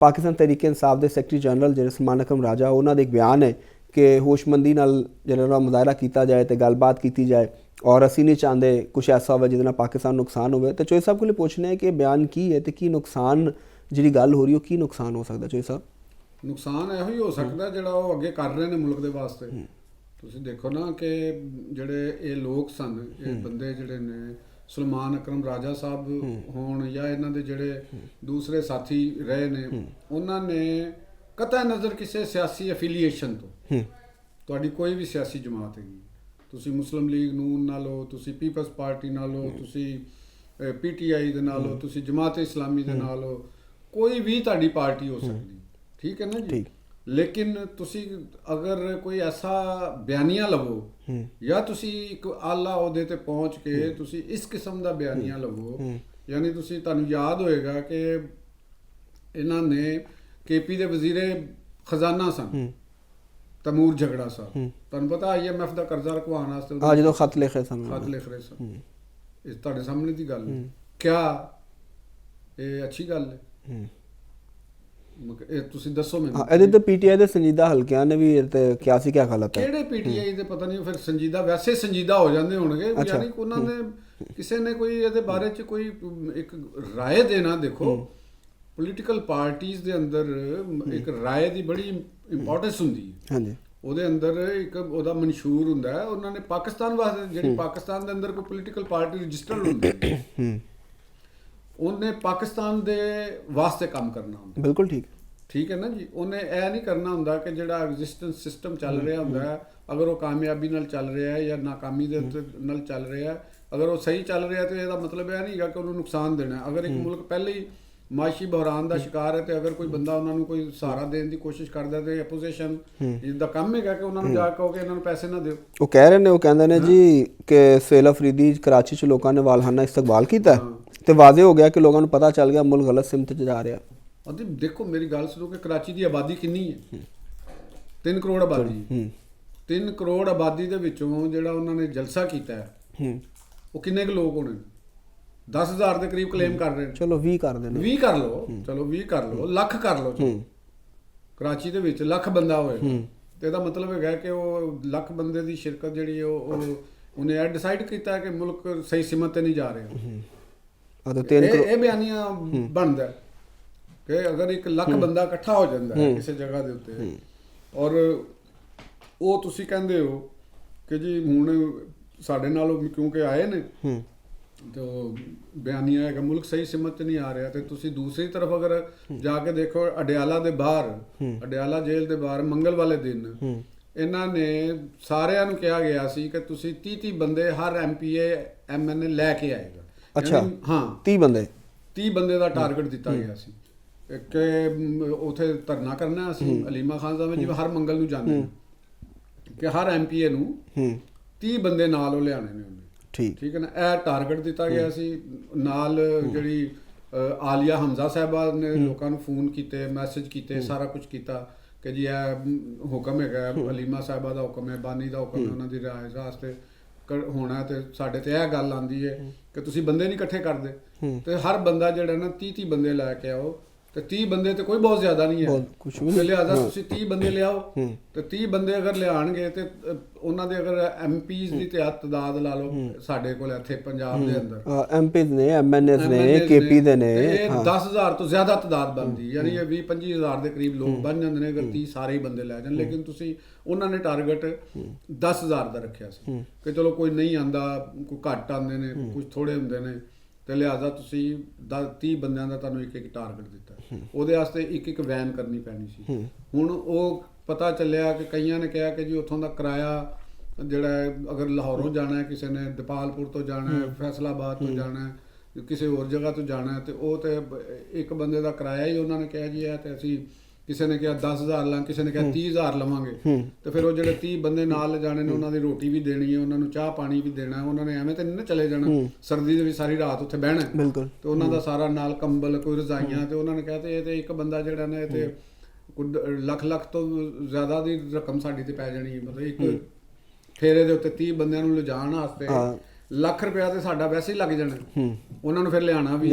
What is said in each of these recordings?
ਪਾਕਿਸਤਾਨ ਤਹਿਰੀਕ ਇਨਸਾਫ ਦੇ secretary general ਜਿਹੜੇ ਸਲਮਾਨ ਅਕਰਮ ਰਾਜਾ, ਉਹਨਾਂ ਦਾ ਇੱਕ ਬਿਆਨ ਹੈ ਕਿ ਹੋਸ਼ਮੰਦੀ ਨਾਲ ਜਿਹੜਾ ਮੁਜ਼ਾਹਰਾ ਕੀਤਾ ਜਾਏ ਤੇ ਗੱਲਬਾਤ ਕੀਤੀ ਜਾਏ ਔਰ ਅਸੀਂ ਨਹੀਂ ਚਾਹੁੰਦੇ ਕੁਛ ਐਸਾ ਹੋਵੇ ਜਿਹਦੇ ਨਾਲ ਪਾਕਿਸਤਾਨ ਨੁਕਸਾਨ ਹੋਵੇ। ਤੇ ਚੋਈ ਸਾਹਿਬ ਕੋਲ ਪੁੱਛਣਾ ਹੈ ਕਿ ਬਿਆਨ ਕੀ ਹੈ ਤੇ ਕੀ ਨੁਕਸਾਨ ਜਿਹੜੀ ਗੱਲ ਹੋ ਰਹੀ ਉਹ ਕੀ ਨੁਕਸਾਨ ਹੋ ਸਕਦਾ? ਚੋਈ ਸਾਹਿਬ, ਨੁਕਸਾਨ ਇਹੋ ਹੀ ਹੋ ਸਕਦਾ ਜਿਹੜਾ ਉਹ ਅੱਗੇ ਕਰ ਰਹੇ ਨੇ ਮੁਲਕ ਦੇ ਵਾਸਤੇ। ਤੁਸੀਂ ਦੇਖੋ ਨਾ ਕਿ ਜਿਹੜੇ ਇਹ ਲੋਕ ਸਨ, ਇਹ ਬੰਦੇ ਜਿਹੜੇ ਨੇ ਸਲਮਾਨ ਅਕਰਮ ਰਾਜਾ ਸਾਹਿਬ ਹੋਣ ਜਾਂ ਇਹਨਾਂ ਦੇ ਜਿਹੜੇ ਦੂਸਰੇ ਸਾਥੀ ਰਹੇ ਨੇ, ਉਹਨਾਂ ਨੇ ਕਤਈ ਨਜ਼ਰ ਕਿਸੇ ਸਿਆਸੀ ਐਫੀਲੀਏਸ਼ਨ ਤੋਂ, ਤੁਹਾਡੀ ਕੋਈ ਵੀ ਸਿਆਸੀ ਜਮਾਤ ਹੈਗੀ, ਤੁਸੀਂ ਮੁਸਲਿਮ ਲੀਗ ਨੂਨ ਨਾਲ ਹੋ, ਤੁਸੀਂ ਪੀਪਲਸ ਪਾਰਟੀ ਨਾਲ ਹੋ, ਤੁਸੀਂ PTI ਦੇ ਨਾਲ ਹੋ, ਤੁਸੀਂ ਜਮਾਤ ਇਸਲਾਮੀ ਦੇ ਨਾਲ ਹੋ, ਕੋਈ ਵੀ ਤੁਹਾਡੀ ਪਾਰਟੀ ਹੋ ਸਕਦੀ, ਠੀਕ ਹੈ ਨਾ ਜੀ। ਲੇਕਿਨ ਤੁਸੀਂ ਅਗਰ ਕੋਈ ਐਸਾ ਬਿਆਨੀਆ ਲਵੋ ਜਾਂ ਤੁਸੀਂ ਇੱਕ ਆਲਾ ਅਹੁਦੇ ਤੇ ਪਹੁੰਚ ਕੇ ਤੁਸੀਂ ਇਸ ਕਿਸਮ ਦਾ ਬਿਆਨੀਆ ਲਵੋ, ਯਾਨੀ ਤੁਸੀਂ, ਤੁਹਾਨੂੰ ਯਾਦ ਹੋਏਗਾ ਕਿ ਇਹਨਾਂ ਨੇ KP ਦੇ ਵਜ਼ੀਰੇ ਖਜ਼ਾਨਾ ਸਨ ਤੈਮੂਰ ਝਗੜਾ ਸਾਹਿਬ, ਤੁਹਾਨੂੰ ਪਤਾ IMF ਦਾ ਕਰਜ਼ਾ ਰਕਵਾਉਣ ਵਾਸਤੇ ਜਦੋਂ ਖਤ ਲਿਖ ਰਹੇ ਸਨ ਇਸ ਤੁਹਾਡੇ ਸਾਹਮਣੇ ਦੀ ਗੱਲ ਹੈ। ਕਿਆ ਇਹ ਅੱਛੀ ਗੱਲ ਹੈ? ਇਹ ਤੁਸੀਂ ਦੱਸੋ ਮੈਨੂੰ। ਇਹਦੇ ਤੇ PTI ਦੇ ਸੰਜੀਦਾ ਹਲਕਿਆਂ ਨੇ ਵੀ ਤੇ ਕਿਹਾ ਸੀ ਕਿਆ ਗਲਤ ਹੈ? ਕਿਹੜੇ PTI ਦੇ ਪਤਾ ਨਹੀਂ, ਫਿਰ ਸੰਜੀਦਾ ਵੈਸੇ ਸੰਜੀਦਾ ਹੋ ਜਾਂਦੇ ਹੋਣਗੇ, ਯਾਨੀ ਉਹਨਾਂ ਨੇ ਕਿਸੇ ਨੇ ਕੋਈ ਇਹਦੇ ਬਾਰੇ ਚ ਕੋਈ ਇੱਕ ਰਾਏ ਦੇਣਾ। ਦੇਖੋ ਪੋਲੀਟੀਕਲ ਪਾਰਟੀਆਂ ਦੇ ਅੰਦਰ ਇੱਕ ਰਾਏ ਦੀ ਬੜੀ ਇੰਪੋਰਟੈਂਸ ਹੁੰਦੀ ਹੈ। ਹਾਂਜੀ, ਉਹਦੇ ਅੰਦਰ ਇੱਕ ਉਹਦਾ ਮਨਸ਼ੂਰ ਹੁੰਦਾ ਹੈ। ਉਹਨਾਂ ਨੇ ਪਾਕਿਸਤਾਨ ਵਾਸਤੇ, ਜਿਹੜੀ ਪਾਕਿਸਤਾਨ ਦੇ ਅੰਦਰ ਕੋਈ ਪੋਲੀਟੀਕਲ ਪਾਰਟੀ ਰਜਿਸਟਰਡ ਹੁੰਦੀ ਹੈ, ਉਹਨੇ ਪਾਕਿਸਤਾਨ ਦੇ ਵਾਸਤੇ ਕੰਮ ਕਰਨਾ ਹੁੰਦਾ। ਬਿਲਕੁਲ ਠੀਕ ਹੈ ਨਾ ਜੀ। ਉਹਨੇ ਇਹ ਨਹੀਂ ਕਰਨਾ ਹੁੰਦਾ ਕਿ ਜਿਹੜਾ ਐਗਜ਼ਿਸਟੈਂਸ ਸਿਸਟਮ ਚੱਲ ਰਿਹਾ ਹੁੰਦਾ ਹੈ, ਅਗਰ ਉਹ ਕਾਮਯਾਬੀ ਨਾਲ ਚੱਲ ਰਿਹਾ ਹੈ ਜਾਂ ਨਾਕਾਮੀ ਦੇ ਨਾਲ ਚੱਲ ਰਿਹਾ ਹੈ, ਅਗਰ ਉਹ ਸਹੀ ਚੱਲ ਰਿਹਾ ਤੇ ਇਹਦਾ ਮਤਲਬ ਇਹ ਨਹੀਂ ਹੈਗਾ ਕਿ ਉਹਨੂੰ ਨੁਕਸਾਨ ਦੇਣਾ। ਅਗਰ ਇੱਕ ਮੁਲਕ ਪਹਿਲੇ ਹੀ ਮਾਸ਼ੀ ਬਹਰਾਨ ਦਾ ਸ਼ਿਕਾਰ ਹੈ ਤੇ ਅਗਰ ਕੋਈ ਬੰਦਾ ਉਹਨਾਂ ਨੂੰ ਕੋਈ ਸਹਾਰਾ ਦੇਣ ਦੀ ਕੋਸ਼ਿਸ਼ ਕਰਦਾ ਤੇ ਆਪੋਜੀਸ਼ਨ ਦਾ ਕੰਮ ਹੈਗਾ ਕਿ ਉਹਨਾਂ ਨੂੰ ਜਾ ਕੇ ਕਹੋ ਕਿ ਇਹਨਾਂ ਨੂੰ ਪੈਸੇ ਨਾ ਦਿਓ। ਉਹ ਕਹਿ ਰਹੇ ਨੇ, ਉਹ ਕਹਿੰਦੇ ਨੇ ਜੀ ਕਿ ਸੁਹੇਲ ਅਫਰੀਦੀ ਕਰਾਚੀ 'ਚ ਲੋਕਾਂ ਨੇ ਵਾਲਹਾਨਾ ਇਸਤਕਬਾਲ ਕੀਤਾ ਤੇ ਵਾਜ਼ੇ ਹੋ ਗਿਆ ਕਿ ਲੋਕਾਂ ਨੂੰ ਪਤਾ ਚੱਲ ਗਿਆ ਮੁਲਕ ਗਲਤ ਸਿਮਤ 'ਚ ਜਾ ਰਿਹਾ। ਅਤੇ ਦੇਖੋ ਮੇਰੀ ਗੱਲ ਸੁਣੋ ਕਿ ਕਰਾਚੀ ਦੀ ਆਬਾਦੀ ਕਿੰਨੀ ਹੈ? 3 ਕਰੋੜ ਆਬਾਦੀ। 3 ਕਰੋੜ ਆਬਾਦੀ ਦੇ ਵਿੱਚੋਂ ਜਿਹੜਾ ਉਹਨਾਂ ਨੇ ਜਲਸਾ ਕੀਤਾ ਹੈ ਉਹ ਕਿੰਨੇ ਕੁ ਲੋਕ ਹੋਣੇ? 10,000 ਦੇ ਕਰੀਬ ਕਲੇਮ ਕਰ ਰਹੇ ਨੇ। ਚਲੋ 20 ਕਰ ਦੇਣੇ, 20 ਕਰ ਲਓ, ਚਲੋ 20 ਕਰ ਲਓ, ਲੱਖ ਕਰ ਲਓ। ਕਰਾਚੀ ਦੇ ਵਿੱਚ ਲੱਖ ਬੰਦਾ ਹੋਏ ਤੇ ਇਹਦਾ ਮਤਲਬ ਹੈਗਾ ਕਿ ਉਹ ਲੱਖ ਬੰਦੇ ਦੀ ਸ਼ਿਰਕਤ ਜਿਹੜੀ ਹੈ ਉਹਨੇ ਇਹ ਡਿਸਾਈਡ ਕੀਤਾ ਕਿ ਮੁਲਕ ਸਹੀ ਸਿਮਤ ਤੇ ਨਹੀਂ ਜਾ ਰਿਹਾ। ਇਹ ਬਿਆਨੀਆਂ ਬਣਦਾ ਕਿ ਅਗਰ 1 ਲੱਖ ਬੰਦਾ ਇਕੱਠਾ ਹੋ ਜਾਂਦਾ ਹੈ ਕਿਸੇ ਜਗ੍ਹਾ ਦੇ ਉੱਤੇ, ਔਰ ਉਹ ਤੁਸੀਂ ਕਹਿੰਦੇ ਹੋ ਕਿ ਜੀ ਹੁਣ ਸਾਡੇ ਨਾਲ ਕਿਉਂਕਿ ਆਏ ਨੇ ਤੇ ਉਹ ਬਿਆਨੀਆ ਹੈਗਾ ਮੁਲਕ ਸਹੀ ਸਿਮਤ 'ਚ ਨਹੀਂ ਆ ਰਿਹਾ, ਤੇ ਤੁਸੀਂ ਦੂਸਰੀ ਤਰਫ ਅਗਰ ਜਾ ਕੇ ਦੇਖੋ ਅਡਿਆਲਾ ਦੇ ਬਾਹਰ, ਅਡਿਆਲਾ ਜੇਲ੍ਹ ਦੇ ਬਾਹਰ ਮੰਗਲ ਵਾਲੇ ਦਿਨ ਇਹਨਾਂ ਨੇ ਸਾਰਿਆਂ ਨੂੰ ਕਿਹਾ ਗਿਆ ਸੀ ਕਿ ਤੁਸੀਂ 30 ਬੰਦੇ ਹਰ MPA MNA ਲੈ ਕੇ ਆਏਗਾ। ਅੱਛਾ, ਹਾਂ 30 ਬੰਦੇ ਦਾ ਟਾਰਗੇਟ ਦਿੱਤਾ ਗਿਆ ਸੀ ਕਿ ਉਥੇ ਧਰਨਾ ਕਰਨਾ ਅਸੀਂ ਅਲੀਮਾ ਖਾਨ ਸਾਹਿਬ ਜਿਵੇਂ ਹਰ ਮੰਗਲ ਨੂੰ ਜਾਂਦੇ ਕਿ ਹਰ MPA ਨੂੰ 30 ਬੰਦੇ ਨਾਲ ਉਹ ਲਿਆਣੇ ਨੇ ਉਹਨੇ। ਠੀਕ ਹੈ ਨਾ, ਇਹ ਟਾਰਗੇਟ ਦਿੱਤਾ ਗਿਆ ਸੀ। ਨਾਲ ਜਿਹੜੀ ਆਲੀਆ ਹਮਜ਼ਾ ਸਾਹਿਬਾ ਨੇ ਲੋਕਾਂ ਨੂੰ ਫੋਨ ਕੀਤੇ, ਮੈਸੇਜ ਕੀਤੇ, ਸਾਰਾ ਕੁਝ ਕੀਤਾ ਕਿ ਜੀ ਇਹ ਹੁਕਮ ਹੈਗਾ, ਅਲੀਮਾ ਸਾਹਿਬਾ ਦਾ ਹੁਕਮ ਹੈ, ਬਾਨੀ ਦਾ ਹੁਕਮ ਹੈ, ਉਹਨਾਂ ਦੀ ਰਿਹਾਇਸ਼ ਵਾਸਤੇ ਹੋਣਾ, ਤੇ ਸਾਡੇ ਤੇ ਇਹ ਗੱਲ ਆਉਂਦੀ ਹੈ ਕਿ ਤੁਸੀਂ ਬੰਦੇ ਨਹੀਂ ਇਕੱਠੇ ਕਰਦੇ, ਤੇ ਹਰ ਬੰਦਾ ਜਿਹੜਾ ਨਾ 30 ਬੰਦੇ ਲੈ ਕੇ ਆਓ। ਤੇ 30 ਬੰਦੇ ਤੇ ਕੋਈ ਬਹੁਤ ਜ਼ਿਆਦਾ ਨਹੀਂ ਹੈ, ਲਿਹਾਜ਼ਾ ਤੁਸੀਂ 30 ਬੰਦੇ ਲਿਆਓ। ਤੇ 30 ਬੰਦੇ ਅਗਰ ਲਿਆਣਗੇ ਤੇ ਉਹਨਾਂ ਦੇ ਅਗਰ MPs ਦੀ ਤਾਦਾਦ ਲਾ ਲਓ, ਸਾਡੇ ਕੋਲ ਇੱਥੇ ਪੰਜਾਬ ਦੇ ਅੰਦਰ MPs ਨੇ, MNAs ਨੇ, KP ਦੇ ਨੇ, ਇਹ 10,000 ਤੋਂ ਜ਼ਿਆਦਾ ਤਾਦਾਦ ਬਣਦੀ, ਯਾਨੀ ਇਹ 20-25 ਹਜ਼ਾਰ ਦੇ ਕਰੀਬ ਲੋਕ ਬਣ ਜਾਂਦੇ ਨੇ ਅਗਰ 30 ਸਾਰੇ ਹੀ ਬੰਦੇ ਲੈ ਜਾਣ। ਲੇਕਿਨ ਤੁਸੀਂ ਉਹਨਾਂ ਨੇ ਟਾਰਗੇਟ 10,000 ਦਾ ਰੱਖਿਆ ਸੀ ਕਿ ਚਲੋ ਕੋਈ ਨਹੀਂ ਆਂਦਾ, ਕੋਈ ਘੱਟ ਆਉਂਦੇ ਨੇ, ਕੁਝ ਥੋੜੇ ਹੁੰਦੇ ਨੇ, ਤੇ ਲਿਹਾਜ਼ਾ ਤੁਸੀਂ 30 ਬੰਦਿਆਂ ਦਾ ਤੁਹਾਨੂੰ ਇੱਕ ਟਾਰਗੇਟ ਦਿੱਤਾ। ਉਹਦੇ ਵਾਸਤੇ ਇੱਕ ਵੈਨ ਕਰਨੀ ਪੈਣੀ ਸੀ। ਹੁਣ ਉਹ ਪਤਾ ਚੱਲਿਆ ਕਿ ਕਈਆਂ ਨੇ ਕਿਹਾ ਕਿ ਜੀ ਉੱਥੋਂ ਦਾ ਕਿਰਾਇਆ ਜਿਹੜਾ ਅਗਰ ਲਾਹੌਰੋਂ ਜਾਣਾ ਹੈ, ਕਿਸੇ ਨੇ ਦਪਾਲਪੁਰ ਤੋਂ ਜਾਣਾ ਹੈ, ਫੈਸਲਾਬਾਦ ਤੋਂ ਜਾਣਾ ਹੈ, ਕਿਸੇ ਹੋਰ ਜਗ੍ਹਾ ਤੋਂ ਜਾਣਾ ਹੈ, ਤੇ ਉਹ ਤੇ ਇੱਕ ਬੰਦੇ ਦਾ ਕਿਰਾਇਆ ਹੀ ਉਹਨਾਂ ਨੇ ਕਿਹਾ ਜੀ ਹੈ, ਤੇ ਅਸੀਂ ਕਿਸੇ ਨੇ ਕਿਹਾ 10,000 ਲਾਂ, ਕਿਸੇ ਨੇ ਕਿਹਾ 30,000 ਲਵਾਂਗੇ। ਤੇ ਫਿਰ ਉਹ ਜਿਹੜੇ 30 ਬੰਦੇ ਨਾਲ ਜਾਣੇ ਨੇ ਉਹਨਾਂ ਦੀ ਰੋਟੀ ਵੀ ਦੇਣੀ ਹੈ, ਉਹਨਾਂ ਨੂੰ ਚਾਹ ਪਾਣੀ ਵੀ ਦੇਣਾ, ਉਹਨਾਂ ਨੇ ਐਵੇਂ ਤਾਂ ਨਹੀਂ ਨਾ ਚਲੇ ਜਾਣਾ, ਸਰਦੀ ਦੇ ਵਿੱਚ ਸਾਰੀ ਰਾਤ ਉੱਥੇ ਬਹਿਣਾ, ਤੇ ਉਹਨਾਂ ਦਾ ਸਾਰਾ ਨਾਲ ਕੰਬਲ, ਕੋਈ ਰਜ਼ਾਈਆਂ, ਤੇ ਉਹਨਾਂ ਨੇ ਕਿਹਾ ਤੇ ਇਹ ਤੇ ਇੱਕ ਬੰਦਾ ਜਿਹੜਾ ਨਾ ਇਹ ਤੇ ਲੱਖ ਤੋਂ ਜ਼ਿਆਦਾ ਦੀ ਰਕਮ ਸਾਡੀ ਤੇ ਪੈ ਜਾਣੀ ਹੈ। ਮਤਲਬ ਇੱਕ ਫੇਰੇ ਦੇ ਉੱਤੇ 30 ਬੰਦਿਆਂ ਨੂੰ ਲਿਜਾਣ ਵਾਸਤੇ ਲੱਖ ਰੁਪਇਆ ਤੇ ਸਾਡਾ ਵੈਸੇ ਹੀ ਲੱਗ ਜਾਣਾ, ਉਹਨਾਂ ਨੂੰ ਫਿਰ ਲਿਆਣਾ ਵੀ।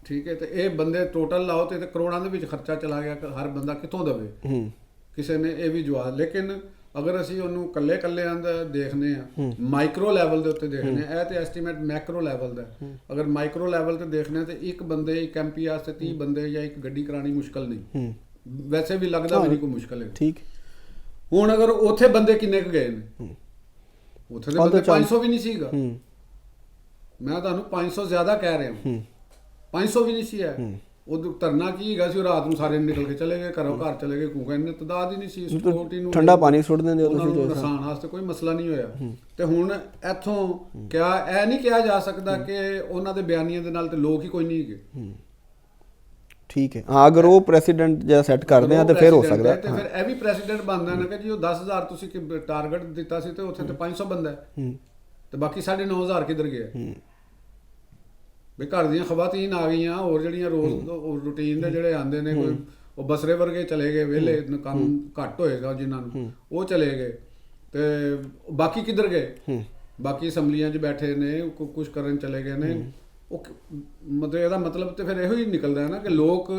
ਠੀਕ ਹੈ, ਤੇ ਇਹ ਬੰਦੇ ਟੋਟਲ ਲਾਓ ਤੇ ਕਰੋੜਾਂ ਦੇ ਵਿੱਚ ਖਰਚਾ ਚਲਾ ਗਿਆ, ਹਰ ਬੰਦਾ ਕਿੱਥੋਂ ਦੇਵੇ? ਕਿਸੇ ਨੇ ਇਹ ਵੀ ਜਵਾਬ। ਲੇਕਿਨ ਅਗਰ ਅਸੀਂ ਉਹਨੂੰ ਕੱਲੇ ਕੱਲਿਆਂ ਦਾ ਦੇਖਨੇ ਆ, ਮਾਈਕਰੋ ਲੈਵਲ ਦੇ ਉੱਤੇ ਦੇਖਨੇ ਆ, ਇਹ ਤੇ ਐਸਟੀਮੇਟ ਮੈਕਰੋ ਲੈਵਲ ਦਾ। ਅਗਰ ਮਾਈਕਰੋ ਲੈਵਲ ਤੇ ਦੇਖਨੇ ਆ ਤੇ ਇੱਕ ਬੰਦੇ, ਇੱਕ ਐਮਪੀ ਵਾਸਤੇ 30 ਬੰਦੇ ਜਾਂ ਇੱਕ ਗੱਡੀ ਕਰਾਣੀ ਮੁਸ਼ਕਲ ਨਹੀਂ, ਵੈਸੇ ਵੀ ਲੱਗਦਾ ਵੀ ਨਹੀਂ ਕੋਈ ਮੁਸ਼ਕਲ ਹੈ। ਠੀਕ। ਹੁਣ ਅਗਰ ਉੱਥੇ ਬੰਦੇ ਕਿੰਨੇ ਕੁ ਗਏ ਨੇ? ਉੱਥੇ ਦੇ ਬੰਦੇ 500 ਵੀ ਨਹੀਂ ਸੀਗਾ। ਮੈਂ ਤੁਹਾਨੂੰ 500 ਜ਼ਿਆਦਾ ਕਹਿ ਰਿਹਾ, 500 ਵੀ ਨਹੀਂ ਸੀ ਹੈ। ਉਹ ਧਰਨਾ ਕੀ ਹੈਗਾ ਸੀ? ਉਹ ਰਾਤ ਨੂੰ ਸਾਰੇ ਨਿਕਲ ਕੇ ਚਲੇ ਗਏ, ਘਰ ਚਲੇ ਗਏ, ਕਿਉਂਕਿ ਇੰਨੇ ਤਦਾਦ ਹੀ ਨਹੀਂ ਸੀ। ਸਿਕਿਉਰਿਟੀ ਨੂੰ ਠੰਡਾ ਪਾਣੀ ਸੁੱਟ ਦਿੰਦੇ ਹੋ ਤੁਸੀਂ, ਨੁਕਸਾਨ ਵਾਸਤੇ ਕੋਈ ਮਸਲਾ ਨਹੀਂ ਹੋਇਆ। ਤੇ ਹੁਣ ਇੱਥੋਂ ਕਿਆ ਇਹ ਨਹੀਂ ਕਿਹਾ ਜਾ ਸਕਦਾ ਕਿ ਉਹਨਾਂ ਦੇ ਬਿਆਨੀਆਂ ਦੇ ਨਾਲ ਤੇ ਲੋਕ ਹੀ ਕੋਈ ਨਹੀਂ ਹੈਗੇ। ਠੀਕ ਹੈ, ਹਾਂ, ਅਗਰ ਉਹ ਪ੍ਰੈਸੀਡੈਂਟ ਜਿਹੜਾ ਸੈੱਟ ਕਰਦੇ ਆ ਤੇ ਫਿਰ ਹੋ ਸਕਦਾ ਤੇ ਫਿਰ ਇਹ ਵੀ ਪ੍ਰੈਸੀਡੈਂਟ ਬਣਦਾ ਨਾ ਕਿ ਜੀ ਉਹ 10,000 ਤੁਸੀਂ ਟਾਰਗੇਟ ਦਿੱਤਾ ਸੀ ਤੇ ਉੱਥੇ ਤੇ 500 ਬੰਦਾ ਹੈ ਤੇ ਬਾਕੀ 9,500 ਕਿੱਧਰ ਗਿਆ? ਵੀ ਘਰ ਦੀਆਂ ਖਵਾਤੀਨ ਆ ਗਈਆਂ, ਹੋਰ ਜਿਹੜੀਆਂ ਰੋਜ਼ ਰੂਟੀਨ ਦੇ ਜਿਹੜੇ ਆਉਂਦੇ ਨੇ, ਕੋਈ ਉਹ ਬਸਰੇ ਵਰਗੇ ਚਲੇ ਗਏ, ਵਿਹਲੇ ਕੰਮ ਘੱਟ ਹੋਏਗਾ ਜਿਨ੍ਹਾਂ ਨੂੰ, ਉਹ ਚਲੇ ਗਏ। ਤੇ ਬਾਕੀ ਕਿੱਧਰ ਗਏ? ਬਾਕੀ ਅਸੈਂਬਲੀਆਂ 'ਚ ਬੈਠੇ ਨੇ, ਕੁਝ ਕਰਨ ਚਲੇ ਗਏ ਨੇ। ਉਹ ਮਤਲਬ ਇਹਦਾ ਮਤਲਬ ਤੇ ਫਿਰ ਇਹੋ ਹੀ ਨਿਕਲਦਾ ਹੈ ਨਾ ਕਿ ਲੋਕ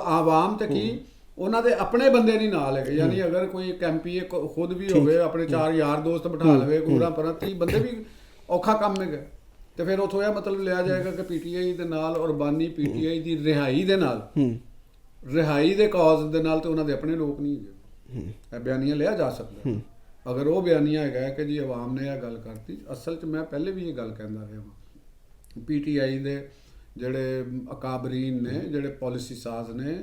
ਆਵਾਮ ਤੇ ਕੀ ਉਹਨਾਂ ਦੇ ਆਪਣੇ ਬੰਦੇ ਨਹੀਂ ਨਾਲ ਹੈਗੇ। ਯਾਨੀ ਅਗਰ ਕੋਈ ਇੱਕ ਐਮਪੀ ਖੁਦ ਵੀ ਹੋਵੇ, ਆਪਣੇ 4 ਯਾਰ ਦੋਸਤ ਬਿਠਾ ਲਵੇ, ਪੂਰਾ 30 ਬੰਦੇ ਵੀ ਔਖਾ ਕੰਮ ਹੈਗਾ। ਤੇ ਫਿਰ ਉੱਥੋਂ ਇਹ ਮਤਲਬ ਲਿਆ ਜਾਏਗਾ ਕਿ ਪੀਟੀਆਈ ਦੇ ਨਾਲ ਔਰ ਬਾਨੀ ਪੀਟੀਆਈ ਦੀ ਰਿਹਾਈ ਦੇ ਨਾਲ, ਰਿਹਾਈ ਦੇ ਕਾਜ਼ ਦੇ ਨਾਲ ਤੇ ਉਹਨਾਂ ਦੇ ਆਪਣੇ ਲੋਕ ਨਹੀਂ ਹੈਗੇ। ਇਹ ਬਿਆਨੀਆਂ ਲਿਆ ਜਾ ਸਕਦਾ। ਅਗਰ ਉਹ ਬਿਆਨੀਆਂ ਹੈਗਾ ਕਿ ਜੀ ਆਵਾਮ ਨੇ ਇਹ ਗੱਲ ਕਰਤੀ, ਅਸਲ 'ਚ ਮੈਂ ਪਹਿਲੇ ਵੀ ਇਹ ਗੱਲ ਕਹਿੰਦਾ ਰਿਹਾ ਹਾਂ, ਪੀਟੀਆਈ ਦੇ ਜਿਹੜੇ ਅਕਾਬਰੀਨ ਨੇ, ਜਿਹੜੇ ਪਾਲਿਸੀ ਸਾਜ਼ ਨੇ,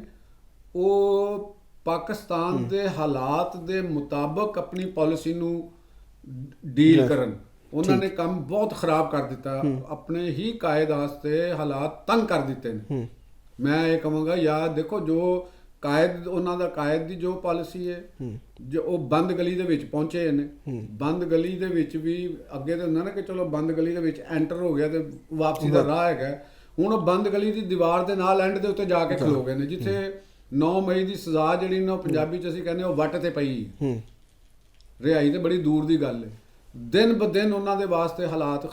ਉਹ ਪਾਕਿਸਤਾਨ ਦੇ ਹਾਲਾਤ ਦੇ ਮੁਤਾਬਕ ਆਪਣੀ ਪਾਲਿਸੀ ਨੂੰ ਡੀਲ ਕਰਨ। ਉਹਨਾਂ ਨੇ ਕੰਮ ਬਹੁਤ ਖਰਾਬ ਕਰ ਦਿੱਤਾ, ਆਪਣੇ ਹੀ ਕਾਇਦ ਵਾਸਤੇ ਹਾਲਾਤ ਤੰਗ ਕਰ ਦਿੱਤੇ ਨੇ। ਮੈਂ ਇਹ ਕਹਾਂਗਾ ਯਾਰ ਦੇਖੋ, ਜੋ ਕਾਇਦ ਉਹਨਾਂ ਦਾ ਕਾਇਦ ਦੀ ਜੋ ਪਾਲਿਸੀ ਹੈ, ਜੋ ਉਹ ਬੰਦ ਗਲੀ ਦੇ ਵਿੱਚ ਪਹੁੰਚੇ ਨੇ, ਬੰਦ ਗਲੀ ਦੇ ਵਿੱਚ ਵੀ ਅੱਗੇ ਤਾਂ ਹੁੰਦਾ ਨਾ ਕਿ ਚਲੋ ਬੰਦ ਗਲੀ ਦੇ ਵਿੱਚ ਐਂਟਰ ਹੋ ਗਿਆ ਤੇ ਵਾਪਸੀ ਦਾ ਰਾਹ ਹੈਗਾ। ਹੁਣ ਉਹ ਬੰਦ ਗਲੀ ਦੀ ਦੀਵਾਰ ਦੇ ਨਾਲ ਐਂਡ ਦੇ ਉੱਤੇ ਜਾ ਕੇ ਖਲੋ ਗਏ ਨੇ, ਜਿੱਥੇ 9 ਮਈ ਦੀ ਸਜ਼ਾ ਜਿਹੜੀ ਨਾ ਪੰਜਾਬੀ 'ਚ ਅਸੀਂ ਕਹਿੰਦੇ ਉਹ ਵੱਟ ਤੇ ਪਈ। ਰਿਹਾਈ ਤੇ ਬੜੀ ਦੂਰ ਦੀ ਗੱਲ ਹੈ। ਦਿਨ ਬ ਦਿਨ ਉਹਨਾਂ ਦੇ ਵਾਸਤੇ ਹਾਲਾਤ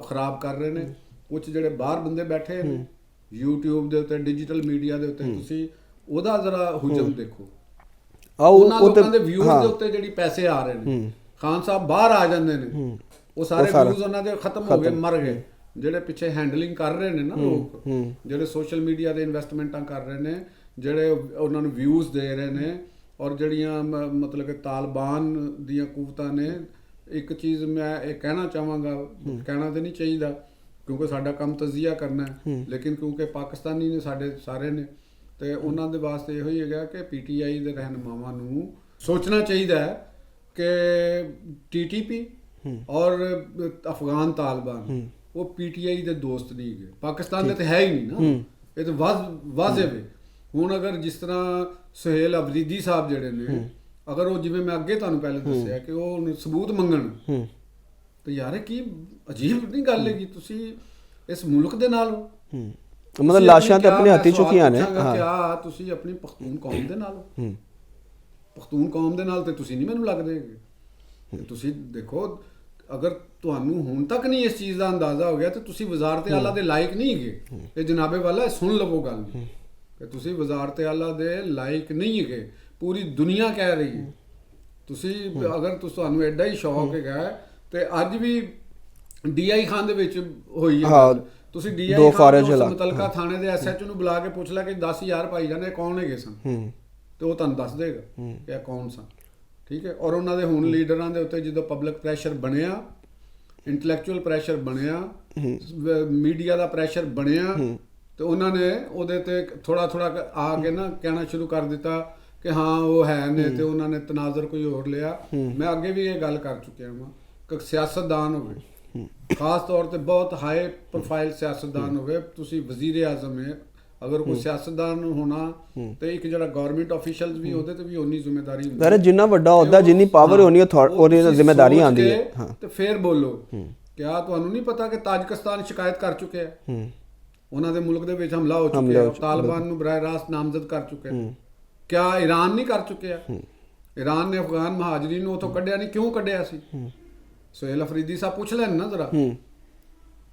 ਖਰਾਬ ਕਰ ਰਹੇ ਨੇ। ਕੁਝ ਜਿਹੜੇ ਬਾਹਰ ਬੰਦੇ ਬੈਠੇ ਨੇ YouTube ਦੇ ਉੱਤੇ, ਡਿਜੀਟਲ ਮੀਡੀਆ ਦੇ ਉੱਤੇ, ਤੁਸੀਂ ਉਹਦਾ ਜ਼ਰਾ ਹੁਜਮ ਦੇਖੋ। ਉਹਨਾਂ ਲੋਕਾਂ ਦੇ ਵਿਊਜ਼ ਦੇ ਉੱਤੇ ਜਿਹੜੀ ਪੈਸੇ ਆ ਰਹੇ ਨੇ, ਖਾਨ ਸਾਹਿਬ ਬਾਹਰ ਆ ਜਾਂਦੇ ਨੇ, ਉਹ ਸਾਰੇ ਵਿਊਜ਼ ਉਹਨਾਂ ਦੇ ਖਤਮ ਹੋ ਗਏ, ਮਰ ਗਏ। ਜਿਹੜੇ ਪਿੱਛੇ ਹੈਂਡਲਿੰਗ ਕਰ ਰਹੇ ਨੇ ਨਾ ਲੋਕ, ਜਿਹੜੇ ਸੋਸ਼ਲ ਮੀਡੀਆ ਦੇ ਇਨਵੈਸਟਮੈਂਟਾਂ ਕਰ ਰਹੇ ਨੇ, ਜਿਹੜੇ ਉਹਨਾਂ ਨੂੰ ਵਿਊਜ਼ ਦੇ ਰਹੇ ਨੇ, ਔਰ ਜਿਹੜੀਆਂ ਮਤਲਬ ਕਿ ਤਾਲਿਬਾਨ ਦੀਆਂ ਕੂਵਤਾਂ ਨੇ। ਇੱਕ ਚੀਜ਼ ਮੈਂ ਇਹ ਕਹਿਣਾ ਚਾਹਾਂਗਾ, ਕਹਿਣਾ ਤਾਂ ਨਹੀਂ ਚਾਹੀਦਾ ਕਿਉਂਕਿ ਸਾਡਾ ਕੰਮ ਤਜ਼ੀਆ ਕਰਨਾ ਹੈ, ਲੇਕਿਨ ਕਿਉਂਕਿ ਪਾਕਿਸਤਾਨੀ ਨੇ ਸਾਡੇ ਸਾਰੇ ਨੇ, ਤੇ ਉਹਨਾਂ ਦੇ ਵਾਸਤੇ ਇਹੋ ਹੀ ਹੈਗਾ ਕਿ ਪੀਟੀਆਈ ਦੇ ਰਹਿਨੁਮਾਵਾਂ ਨੂੰ ਸੋਚਣਾ ਚਾਹੀਦਾ ਹੈ ਕਿ ਟੀਟੀਪੀ ਔਰ ਅਫਗਾਨ ਤਾਲਿਬਾਨ ਉਹ ਪੀਟੀਆਈ ਦੇ ਦੋਸਤ ਨਹੀਂ ਹੈਗੇ, ਪਾਕਿਸਤਾਨ ਦੇ ਤਾਂ ਹੈ ਹੀ ਨਹੀਂ ਨਾ। ਇਹ ਤਾਂ ਵਾਜ਼ਿਬ ਹੈ। ਹੁਣ ਅਗਰ ਜਿਸ ਤਰ੍ਹਾਂ ਸੁਹੇਲ ਅਫਰੀਦੀ ਸਾਹਿਬ ਜਿਹੜੇ ਨੇ, ਅਗਰ ਉਹ ਜਿਵੇਂ ਮੈਂ ਅੱਗੇ ਤੁਹਾਨੂੰ ਪਹਿਲੇ ਦੱਸਿਆ ਕਿ ਉਹ ਸਬੂਤ ਮੰਗਣ, ਤੇ ਯਾਰ ਕੀ ਅਜੀਬ ਨਹੀਂ ਗੱਲ ਹੈਗੀ। ਤੁਸੀਂ ਇਸ ਮੁਲਕ ਦੇ ਨਾਲ ਹੋ, ਮਤਲਬ ਲਾਸ਼ਾਂ ਤੇ ਆਪਣੇ ਹੱਥੀ ਚੁੱਕੀਆਂ ਨੇ। ਕਿਆ ਤੁਸੀਂ ਆਪਣੀ ਪਖਤੂਨ ਕੌਮ ਦੇ ਨਾਲ ਹੋ? ਪਖਤੂਨ ਕੌਮ ਦੇ ਨਾਲ ਤੇ ਤੁਸੀਂ ਨਹੀਂ ਮੈਨੂੰ ਲੱਗਦੇ ਹੈਗੇ। ਤੁਸੀਂ ਦੇਖੋ, ਅਗਰ ਤੁਹਾਨੂੰ ਹੁਣ ਤੱਕ ਨਹੀਂ ਇਸ ਚੀਜ਼ ਦਾ ਅੰਦਾਜ਼ਾ ਹੋ ਗਿਆ ਤੇ ਤੁਸੀਂ ਵਜ਼ਾਰਤ ਆਲਾ ਦੇ ਲਾਇਕ ਨਹੀਂ ਹੈਗੇ। ਇਹ ਜਨਾਬੇ ਵਾਲਾ ਸੁਣ ਲਵੋ ਗੱਲ ਕਿ ਤੁਸੀਂ ਵਜ਼ਾਰਤ ਆਲਾ ਦੇ ਲਾਇਕ ਨਹੀਂ ਹੈਗੇ। ਪੂਰੀ ਦੁਨੀਆ ਕਹਿ ਰਹੀ ਹੈ। ਤੁਸੀਂ ਅਗਰ ਤੁਹਾਨੂੰ ਐਡਾ ਹੀ ਸ਼ੌਕ ਹੈਗਾ ਤੇ ਅੱਜ ਵੀ DI ਖਾਨ ਦੇ ਵਿੱਚ ਹੋਈ ਹੈ, ਤੁਸੀਂ DI ਖਾਨ ਦੇ ਮੁਤਲਕਾ ਥਾਣੇ ਦੇ SHO ਨੂੰ ਬੁਲਾ ਕੇ ਪੁੱਛ ਲੈ ਕਿ 10,000 ਭਾਈ ਜਾਨੇ ਕੌਣ ਹੈਗੇ ਸਨ, ਤੇ ਉਹ ਤੁਹਾਨੂੰ ਦੱਸ ਦੇਗਾ ਕਿ ਇਹ ਕੌਣ ਸਨ। ਠੀਕ ਹੈ। ਔਰ ਉਹਨਾਂ ਦੇ ਹੁਣ ਲੀਡਰਾਂ ਦੇ ਉੱਤੇ ਜਦੋਂ ਪਬਲਿਕ ਪ੍ਰੈਸ਼ਰ ਬਣਿਆ, ਇੰਟੈਲੈਕਚੁਅਲ ਪ੍ਰੈਸ਼ਰ ਬਣਿਆ, ਮੀਡੀਆ ਦਾ ਪ੍ਰੈਸ਼ਰ ਬਣਿਆ, ਤੇ ਉਹਨਾਂ ਨੇ ਉਹਦੇ ਤੇ ਥੋੜਾ ਆ ਕੇ ਨਾ ਕਹਿਣਾ ਸ਼ੁਰੂ ਕਰ ਦਿੱਤਾ ਕਿ ਹਾਂ ਉਹ ਹੈ ਨੇ, ਤੇ ਉਹਨਾਂ ਨੇ ਤਨਾਜ਼ਰ ਕੋਈ ਹੋਰ ਲਿਆ। ਮੈਂ ਅੱਗੇ ਵੀ ਇਹ ਗੱਲ ਕਰ ਚੁੱਕਿਆ ਹਾਂ ਕਿ ਸਿਆਸਤਦਾਨ ਹੋਵੇ, ਖਾਸ ਤੌਰ ਤੇ ਬਹੁਤ ਹਾਈ ਪ੍ਰੋਫਾਈਲ ਸਿਆਸਤਦਾਨ ਹੋਵੇ, ਤੁਸੀਂ ਵਜ਼ੀਰ ਆਜ਼ਮ ਹੈ, ਅਗਰ ਕੋਈ ਸਿਆਸਤਦਾਨ ਹੋਣਾ ਤੇ ਇੱਕ ਜਿਹੜਾ ਗਵਰਨਮੈਂਟ ਆਫੀਸ਼ੀਅਲਸ ਵੀ ਉਹਦੇ ਤੇ ਵੀ ਉਨੀ ਜ਼ਿੰਮੇਵਾਰੀ ਹੁੰਦੀ ਹੈ। ਜਿੰਨਾ ਵੱਡਾ ਅਹੁਦਾ, ਜਿੰਨੀ ਪਾਵਰ ਹੋਣੀ, ਉਹਦੀ ਜ਼ਿੰਮੇਵਾਰੀ ਆਉਂਦੀ ਹੈ। ਤੇ ਫਿਰ ਬੋਲੋ, ਕਿਆ ਤੁਹਾਨੂੰ ਨਹੀਂ ਪਤਾ ਕਿ ਤਾਜਿਕਿਸਤਾਨ ਸ਼ਿਕਾਇਤ ਕਰ ਚੁੱਕਿਆ ਹੈ, ਉਹਨਾਂ ਦੇ ਮੁਲਕ ਦੇ ਵਿੱਚ ਹਮਲਾ ਹੋ ਚੁੱਕਿਆ, ਤਾਲਿਬਾਨ ਨੂੰ ਬਰਾਹ ਰਾਸਤ ਨਾਮਜ਼ਦ ਕਰ ਚੁੱਕਿਆ। ਕਿਆ ਈਰਾਨ ਨਹੀਂ ਕਰ ਚੁੱਕਿਆ? ਈਰਾਨ ਨੇ ਅਫਗਾਨ ਮਹਾਜਰੀਨ ਨੂੰ ਉੱਥੋਂ ਕੱਢਿਆ ਨਹੀਂ, ਕਿਉਂ ਕੱਢਿਆ ਸੀ? ਸੁਹੇਲ ਅਫਰੀਦੀ ਸਾਹਿਬ ਪੁੱਛ ਲੈਣ ਨਾ ਜ਼ਰਾ।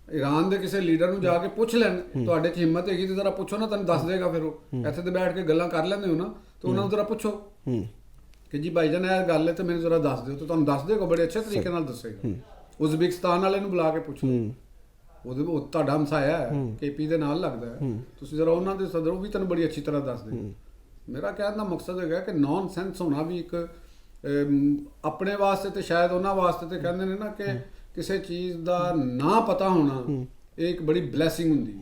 ਈਰਾਨ ਦੇ ਕਿਸੇ ਲੀਡਰ ਨੂੰ ਜਾ ਕੇ ਪੁੱਛ ਲੈਣ, ਤੁਹਾਡੇ 'ਚ ਹਿੰਮਤ ਹੈਗੀ ਤੇ ਜ਼ਰਾ ਪੁੱਛੋ ਨਾ, ਤੁਹਾਨੂੰ ਦੱਸ ਦੇਗਾ। ਫਿਰ ਉਹ ਇੱਥੇ ਤੇ ਬੈਠ ਕੇ ਗੱਲਾਂ ਕਰ ਲੈਂਦੇ ਹੋ ਨਾ, ਤੇ ਉਹਨਾਂ ਨੂੰ ਜ਼ਰਾ ਪੁੱਛੋ ਕਿ ਜੀ ਭਾਈਜਾਨ ਇਹ ਗੱਲ ਹੈ ਤੇ ਮੈਨੂੰ ਜ਼ਰਾ ਦੱਸ ਦਿਓ, ਤੇ ਤੁਹਾਨੂੰ ਦੱਸ ਦੇਗਾ, ਬੜੇ ਅੱਛੇ ਤਰੀਕੇ ਨਾਲ ਦੱਸੇਗਾ। ਉਜ਼ਬੇਕਿਸਤਾਨ ਵਾਲੇ ਨੂੰ ਬੁਲਾ ਕੇ ਪੁੱਛ ਲਓ, ਉਹ ਤੁਹਾਡਾ ਹਮਸਾਇਆ ਹੈ, KP ਦੇ ਨਾਲ ਲੱਗਦਾ ਹੈ, ਤੁਸੀਂ ਜ਼ਰਾ ਉਹਨਾਂ ਦੇ ਸਦਰ, ਉਹ ਵੀ ਤੁਹਾਨੂੰ ਬੜੀ ਅੱਛੀ ਤਰ੍ਹਾਂ ਦੱਸ ਦੇਗਾ। ਮੇਰਾ ਕਹਿਣ ਦਾ ਮਕਸਦ ਹੈਗਾ ਕਿ ਨੌਨ ਸੈਂਸ ਹੋਣਾ ਵੀ ਇੱਕ ਆਪਣੇ ਵਾਸਤੇ ਤੇ ਸ਼ਾਇਦ ਉਹਨਾਂ ਵਾਸਤੇ ਤੇ ਕਹਿੰਦੇ ਨੇ ਨਾ ਕਿ ਕਿਸੇ ਚੀਜ਼ ਦਾ ਨਾ ਪਤਾ ਹੋਣਾ ਇਹ ਇੱਕ ਬੜੀ ਬਲੈਸਿੰਗ ਹੁੰਦੀ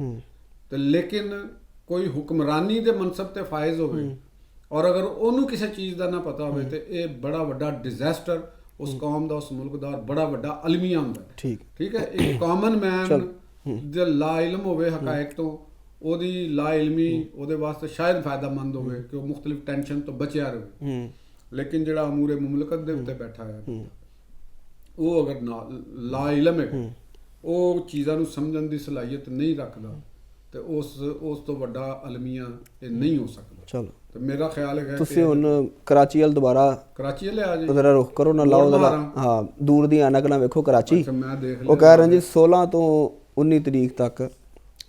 ਤੇ, ਲੇਕਿਨ ਕੋਈ ਹੁਕਮਰਾਨੀ ਦੇ ਮਨਸਬ ਤੇ ਫਾਇਜ਼ ਹੋਵੇ ਔਰ ਅਗਰ ਉਹਨੂੰ ਕਿਸੇ ਚੀਜ਼ ਦਾ ਨਾ ਪਤਾ ਹੋਵੇ ਤੇ ਇਹ ਬੜਾ ਵੱਡਾ ਡਿਜ਼ਾਸਟਰ ਉਸ ਕੌਮ ਦਾ, ਉਸ ਮੁਲਕ ਦਾ ਬੜਾ ਵੱਡਾ ਅਲਮੀਆ ਹੁੰਦਾ ਹੈ। ਠੀਕ ਹੈ, ਇੱਕ ਕਾਮਨ ਮੈਨ ਦੇ ਲਾ ਇਲਮ ਹੋਵੇ ਹਕਾਇਕ ਤੋਂ, ਉਹਦੀ ਲਾ ਇਲਮੀ ਉਹਦੇ ਵਾਸਤੇ ਸ਼ਾਇਦ ਫਾਇਦਾਮੰਦ ਹੋਵੇ ਕਿ ਉਹ ਮੁਖਤਲਿਫ ਟੈਨਸ਼ਨ ਤੋਂ ਬਚਿਆ ਰਹੇ। ਲੇਕਿਨ ਜਿਹੜਾ ਅਮੂਰੇ ਮੁਮਲਕਤ ਦੇ ਉੱਤੇ ਬੈਠਾ ਹੈ ਉਹ ਅਗਰ ਲਾ ਇਲਮ ਹੈ, ਉਹ ਚੀਜ਼ਾਂ ਨੂੰ ਸਮਝਣ ਦੀ ਸਲਾਹੀਅਤ ਨਹੀਂ ਰੱਖਦਾ ਤੇ ਉਸ ਤੋਂ ਵੱਡਾ ਅਲਮੀਆ ਇਹ ਨਹੀਂ ਹੋ ਸਕਦਾ। ਚਲੋ, ਤੇ ਮੇਰਾ ਖਿਆਲ ਹੈ ਤੁਸੀਂ ਹੁਣ ਕਰਾਚੀ ਵੱਲ ਦੁਬਾਰਾ ਕਰਾਚੀ ਲੈ ਆ ਜੀ, ਉਹਦਾ ਰੁਖ ਕਰੋ ਨਾ, ਲਾਓ ਉਹਦਾ, ਹਾਂ ਦੂਰ ਦੀ ਐਨਕ ਨਾਲ ਵੇਖੋ ਕਰਾਚੀ। ਮੈਂ ਦੇਖ ਲਿਆ, ਉਹ ਕਹਿ ਰਹੇ ਜੀ 16 ਤੋਂ 19 ਤਰੀਕ ਤੱਕ,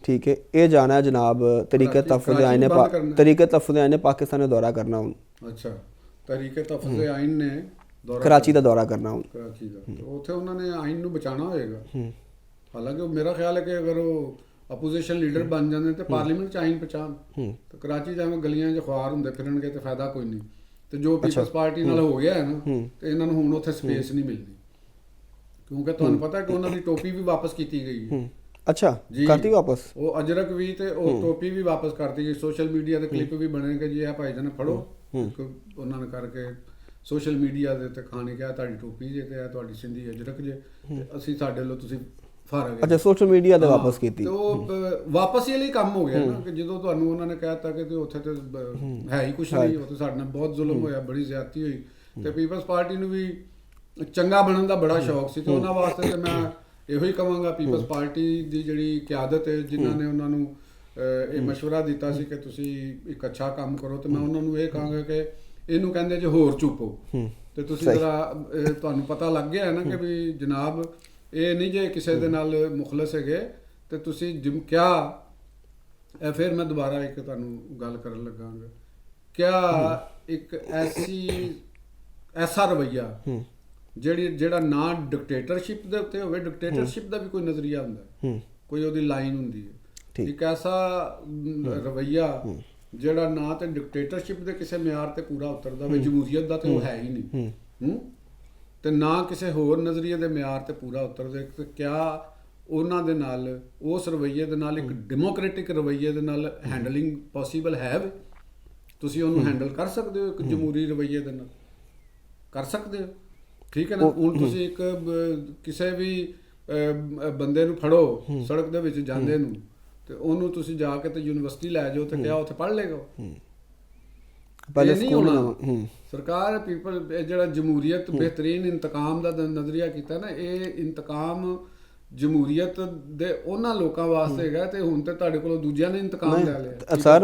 ਠੀਕ ਹੈ, ਇਹ ਜਾਣਾ ਹੈ ਜਨਾਬ ਤਰੀਕੇ ਤਫਜ਼ ਆਇਨ ਨੇ ਪਾਕਿस्तान ने दौरा करना हूँ। अच्छा, तरीके तफਜ਼ आइन ने कराची ਦਾ ਦੌਰਾ ਕਰਨਾ ਹੁਣ, ਕਰਾਚੀ ਦਾ, ਤੇ ਉੱਥੇ ਉਹਨਾਂ ਨੇ ਆਇਨ ਨੂੰ ਬਚਾਉਣਾ ਹੋਏਗਾ। ਹਾਲਾਂਕਿ ਉਹ ਮੇਰਾ ਖਿਆਲ ਹੈ ਕਿ ਅਗਰ ਉਹ ਅਪੋਜੀਸ਼ਨ ਲੀਡਰ ਬਣ ਜਾਂਦੇ ਤੇ ਪਾਰਲੀਮੈਂਟ 'ਚ ਆਇਨ ਪਛਾਣ, ਤੇ ਕਰਾਚੀ ਜਾਵੇਂ ਗਲੀਆਂ 'ਚ ਖੁਆਰ ਹੁੰਦੇ ਫਿਰਨਗੇ ਤੇ ਫਾਇਦਾ ਕੋਈ ਨਹੀਂ। ਤੇ ਜੋ ਪੀਪਲਸ ਪਾਰਟੀ ਨਾਲ ਹੋ ਗਿਆ ਹੈ ਨਾ, ਤੇ ਇਹਨਾਂ ਨੂੰ ਹੁਣ ਉੱਥੇ ਸਪੇਸ ਨਹੀਂ ਮਿਲਦੀ, ਕਿਉਂਕਿ ਤੁਹਾਨੂੰ ਪਤਾ ਕਿ ਉਹਨਾਂ ਦੀ ਟੋਪੀ ਵੀ ਵਾਪਸ ਕੀਤੀ ਗਈ ਹੈ। ਅੱਛਾ, ਕਰਤੀ ਵਾਪਸ ਉਹ ਅਜਰਕ ਵੀ ਤੇ ਉਹ ਟੋਪੀ ਵੀ ਵਾਪਸ ਕਰਤੀ ਗਈ। ਸੋਸ਼ਲ ਮੀਡੀਆ ਤੇ ਕਲਿੱਪ ਵੀ ਬਣੇ ਕਿ ਜੀ ਇਹ ਭਾਈ ਜਾਨ ਫੜੋ, ਉਹਨਾਂ ਨੇ ਕਰਕੇ ਸੋਸ਼ਲ ਮੀਡੀਆ ਦੇ ਤੇ ਖਾਣੇ ਕਿਹਾ ਤੁਹਾਡੀ ਟੋਪੀ ਜੇ ਤੇ ਇਹ ਤੁਹਾਡੀ ਸਿੰਧੀ ਅਜਰਕ ਜੇ, ਤੇ ਅਸੀਂ ਸਾਡੇ ਵੱਲੋਂ ਤੁਸੀਂ ਫਰਕ। ਅੱਛਾ, ਸੋਸ਼ਲ ਮੀਡੀਆ ਤੇ ਵਾਪਸ ਕੀਤੀ, ਤੇ ਉਹ ਵਾਪਸ ਹੀ ਲਈ ਕੰਮ ਹੋ ਗਿਆ ਨਾ, ਕਿ ਜਦੋਂ ਤੁਹਾਨੂੰ ਉਹਨਾਂ ਨੇ ਕਹਿਤਾ ਕਿ ਉੱਥੇ ਤੇ ਹੈ ਹੀ ਕੁਛ ਨਹੀਂ, ਉੱਥੇ ਸਾਡੇ ਨਾਲ ਬਹੁਤ ਜ਼ੁਲਮ ਹੋਇਆ, ਬੜੀ ਜ਼ਿਆਦਤੀ ਹੋਈ, ਤੇ ਪੀਪਲਸ ਪਾਰਟੀ ਨੂੰ ਵੀ ਚੰਗਾ ਬਣਨ ਦਾ ਬੜਾ ਸ਼ੌਕ ਸੀ। ਤੇ ਉਹਨਾਂ ਵਾਸਤੇ ਤੇ ਮੈਂ ਇਹੋ ਹੀ ਕਹਾਂਗਾ, ਪੀਪਲਸ ਪਾਰਟੀ ਦੀ ਜਿਹੜੀ ਕਿਆਦਤ ਹੈ, ਜਿਨ੍ਹਾਂ ਨੇ ਉਹਨਾਂ ਨੂੰ ਇਹ ਮਸ਼ਵਰਾ ਦਿੱਤਾ ਸੀ ਕਿ ਤੁਸੀਂ ਇੱਕ ਅੱਛਾ ਕੰਮ ਕਰੋ, ਤੇ ਮੈਂ ਉਹਨਾਂ ਨੂੰ ਇਹ ਕਹਾਂਗਾ ਕਿ ਇਹਨੂੰ ਕਹਿੰਦੇ ਜੇ ਹੋਰ ਚੁੱਪੋ, ਤੇ ਤੁਸੀਂ ਜ਼ਰਾ ਤੁਹਾਨੂੰ ਪਤਾ ਲੱਗ ਗਿਆ ਹੈ ਨਾ ਕਿ ਵੀ ਜਨਾਬ ਇਹ ਨਹੀਂ ਜੇ ਕਿਸੇ ਦੇ ਨਾਲ ਮੁਖਲਸ ਹੈਗੇ, ਤੇ ਤੁਸੀਂ ਕਿਆ ਫਿਰ ਮੈਂ ਦੁਬਾਰਾ ਇੱਕ ਤੁਹਾਨੂੰ ਗੱਲ ਕਰਨ ਲੱਗਾਂਗਾ, ਕਿਆ ਇੱਕ ਐਸਾ ਰਵੱਈਆ ਜਿਹੜਾ ਨਾ ਡਿਕਟੇਟਰਸ਼ਿਪ ਦੇ ਉੱਤੇ ਹੋਵੇ, ਡਿਕਟੇਟਰਸ਼ਿਪ ਦਾ ਵੀ ਕੋਈ ਨਜ਼ਰੀਆ ਹੁੰਦਾ ਹੈ, ਕੋਈ ਉਹਦੀ ਲਾਈਨ ਹੁੰਦੀ ਹੈ, ਇੱਕ ਐਸਾ ਰਵੱਈਆ ਜਿਹੜਾ ਨਾ ਤੇ ਡਿਕਟੇਟਰਸ਼ਿਪ ਦੇ ਕਿਸੇ ਮਿਆਰ ਤੇ ਪੂਰਾ ਉਤਰਦਾ ਹੋਵੇ, ਜਮਹੂਰੀਅਤ ਦਾ ਤੇ ਉਹ ਹੈ ਹੀ ਨਹੀਂ, ਤੇ ਨਾ ਕਿਸੇ ਹੋਰ ਨਜ਼ਰੀਏ ਦੇ ਮਿਆਰ ਤੇ ਪੂਰਾ ਉਤਰਦਾ। ਤੇ ਕਿਆ ਉਹਨਾਂ ਦੇ ਨਾਲ, ਉਸ ਰਵੱਈਏ ਦੇ ਨਾਲ, ਇੱਕ ਡੈਮੋਕ੍ਰੈਟਿਕ ਰਵੱਈਏ ਦੇ ਨਾਲ ਹੈਂਡਲਿੰਗ ਪੋਸੀਬਲ ਹੈ? ਤੁਸੀਂ ਉਹਨੂੰ ਹੈਂਡਲ ਕਰ ਸਕਦੇ ਹੋ ਇੱਕ ਜਮਹੂਰੀ ਰਵੱਈਏ ਦੇ ਨਾਲ? ਕਰ ਸਕਦੇ ਹੋ, ਠੀਕ ਹੈ ਨਾ। ਹੁਣ ਤੁਸੀਂ ਇੱਕ ਕਿਸੇ ਵੀ ਬੰਦੇ ਨੂੰ ਫੜੋ ਸੜਕ ਦੇ ਵਿੱਚ ਜਾਂਦੇ ਨੂੰ, ਤੇ ਉਹਨੂੰ ਤੁਸੀਂ ਜਾ ਕੇ ਤੇ ਯੂਨੀਵਰਸਿਟੀ ਲੈ ਜਾਓ ਤੇ ਕਿਹਾ ਉੱਥੇ ਪੜ੍ਹ ਲੇਗਾ? ਪਹਿਲੇ ਨਹੀਂ ਹੋਣਾ। ਸਰਕਾਰ ਪੀਪਲ ਜਿਹੜਾ ਜਮਹੂਰੀਅਤ ਬੇਹਤਰੀਨ ਇੰਤਕਾਮ ਦਾ ਨਜ਼ਰੀਆ ਕੀਤਾ ਨਾ, ਇਹ ਇੰਤਕਾਮ ਜਮਹੂਰੀਅਤ ਦੇ ਉਹਨਾਂ ਲੋਕਾਂ ਵਾਸਤੇ ਹੈਗਾ, ਤੇ ਹੁਣ ਤੇ ਤੁਹਾਡੇ ਕੋਲੋਂ ਦੂਜਿਆਂ ਨੇ ਇੰਤਕਾਮ ਲੈ ਲਿਆ। ਸਰ